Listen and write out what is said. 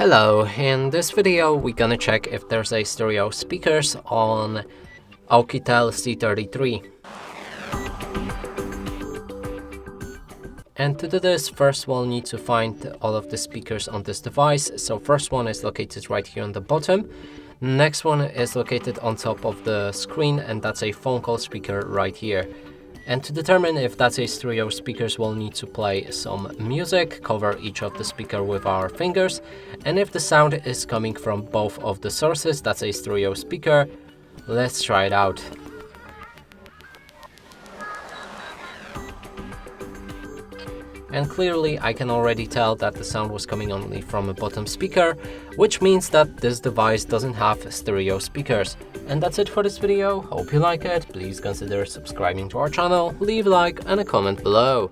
Hello, in this video we're gonna check if there's a stereo speakers on OUKITEL C33. And to do this, first we'll need to find all of the speakers on this device. So first one is located right here on the bottom. Next one is located on top of the screen, and that's a phone call speaker right here. And to determine if that's a stereo speakers, we'll need to play some music, cover each of the speaker with our fingers, and if the sound is coming from both of the sources, that's a stereo speaker. Let's try it out. And clearly I can already tell that the sound was coming only from a bottom speaker, which means that this device doesn't have stereo speakers. And that's it for this video. Hope you like it. Please consider subscribing to our channel, leave a like and a comment below.